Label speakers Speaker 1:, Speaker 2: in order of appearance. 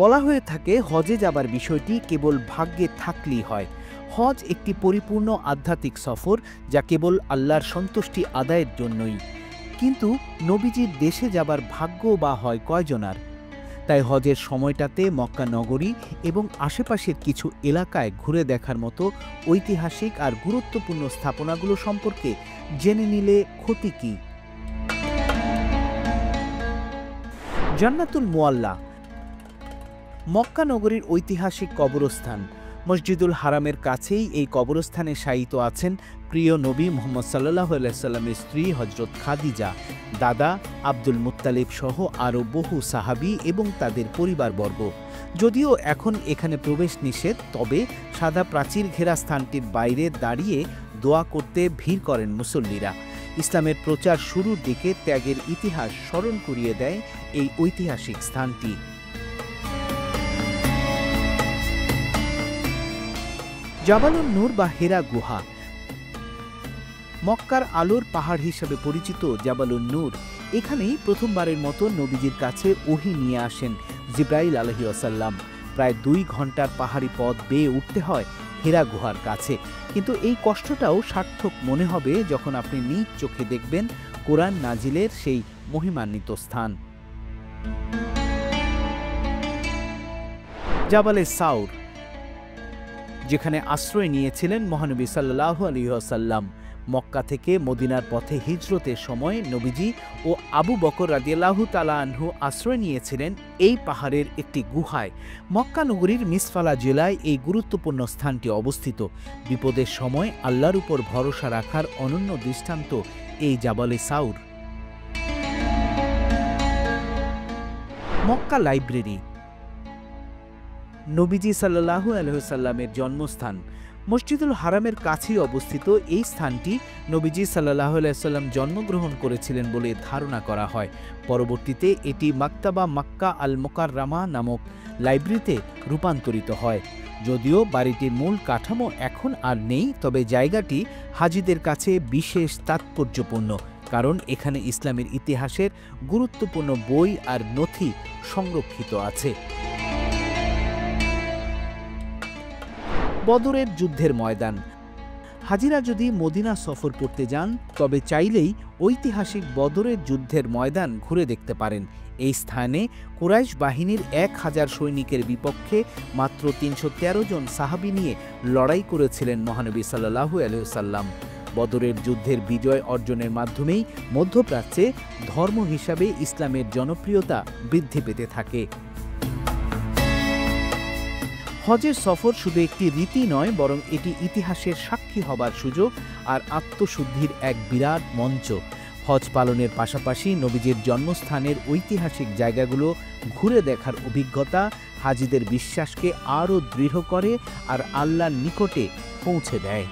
Speaker 1: বলা হয়ে থাকে হজে যাবার বিষয়টি কেবল ভাগ্যে থাকলেই হয়। হজ একটি পরিপূর্ণ আধ্যাত্মিক সফর, যা কেবল আল্লাহর সন্তুষ্টি আদায়ের জন্যই। কিন্তু নবীজির দেশে যাবার ভাগ্য বা হয় কয়জনার? তাই হজের সময়টাতে মক্কা নগরী এবং আশেপাশের কিছু এলাকায় ঘুরে দেখার মতো ঐতিহাসিক আর গুরুত্বপূর্ণ স্থাপনাগুলো সম্পর্কে জেনে নিলে ক্ষতি কী? জান্নাতুল মুআল্লা মক্কা নগরীর ঐতিহাসিক কবরস্থান। মসজিদুল হারামের কাছেই এই কবরস্থানে শায়িত আছেন প্রিয় নবী মুহাম্মদ সাল্লাল্লাহু আলাইহি সাল্লামের স্ত্রী হযরত খাদিজা, দাদা আব্দুল মুত্তালিব সহ আরও বহু সাহাবী এবং তাদের পরিবারবর্গ। যদিও এখন এখানে প্রবেশ নিষেধ, তবে সাদা প্রাচীর ঘেরা স্থানটির বাইরে দাঁড়িয়ে দোয়া করতে ভিড় করেন মুসল্লিরা। ইসলামের প্রচার শুরুর দিকে ত্যাগের ইতিহাস স্মরণ করিয়ে দেয় এই ঐতিহাসিক স্থানটি। জাবালুন নূর বা হেরা গুহা মক্কার আলোর পাহাড় হিসেবে পরিচিত জাবালুন নূর, এখানেই প্রথমবারের মতো নবীজির কাছে ওহী নিয়ে আসেন জিবরাইল আলাইহিস সালাম। প্রায় 2 ঘন্টার পাহাড়ি পথ বেয়ে উঠতে হয় হেরা গুহার কাছে, কিন্তু এই কষ্টটাও সার্থক মনে হবে যখন আপনি নিজ চোখে দেখবেন কোরআন নাজিলের সেই মহিমান্বিত স্থান। জাবালে সাউর, যেখানে আশ্রয় নিয়েছিলেন মহানবী সাল্লাল্লাহু আলাইহি ওয়াসাল্লাম। মক্কা থেকে মদিনার পথে হিজরতের সময় নবীজি ও আবু বকর রাদিয়াল্লাহু তাআলা আনহু আশ্রয় নিয়েছিলেন এই পাহাড়ের একটি গুহায়। মক্কা নগরীর মিসফালা জেলায় এই গুরুত্বপূর্ণ স্থানটি অবস্থিত। বিপদের সময় আল্লাহর উপর ভরসা রাখার অনন্য দৃষ্টান্ত এই জাবালে সাউর। মক্কা লাইব্রেরি নবীজি সাল্লাল্লাহু আলাইহি ওয়াসাল্লামের জন্মস্থান। মসজিদুল হারামের কাছেই অবস্থিত এই স্থানটি নবীজি সাল্লাল্লাহু আলাইহি ওয়াসাল্লাম জন্মগ্রহণ করেছিলেন বলে ধারণা করা হয়। পরবর্তীতে এটি মাকতাবা মাক্কা আল মুকাররামা নামক লাইব্রেরিতে রূপান্তরিত হয়। যদিও বাড়িটির মূল কাঠামো এখন আর নেই, তবে জায়গাটি হাজিদের কাছে বিশেষ তাৎপর্যপূর্ণ, কারণ এখানে ইসলামের ইতিহাসের গুরুত্বপূর্ণ বই আর নথি সংরক্ষিত আছে। বদরের যুদ্ধের ময়দান। হাজিরা যদি মদিনা সফর করতে যান তবে চাইলেই ঐতিহাসিক বদরের যুদ্ধের ময়দান ঘুরে দেখতে পারেন। এই স্থানে কুরাইশ বাহিনীর 1000 সৈনিকের বিপক্ষে মাত্র 313 জন সাহাবী নিয়ে লড়াই করেছিলেন মহানবী সাল্লাল্লাহু আলাইহি ওয়াসাল্লাম। বদরের যুদ্ধের বিজয় অর্জনের মাধ্যমেই মধ্যপ্রাচ্যে ধর্ম হিসাবে ইসলামের জনপ্রিয়তা বৃদ্ধি পেতে থাকে। হজের সফর শুধু একটি রীতি নয়, বরং এটি ইতিহাসের সাক্ষী হবার সুযোগ আর আত্মশুদ্ধির এক বিরাট মঞ্চ। হজ পালনের পাশাপাশি নবীজির জন্মস্থানের ঐতিহাসিক জায়গাগুলো ঘুরে দেখার অভিজ্ঞতা হাজিদের বিশ্বাসকে আরও দৃঢ় করে আর আল্লাহর নিকটে পৌঁছে দেয়।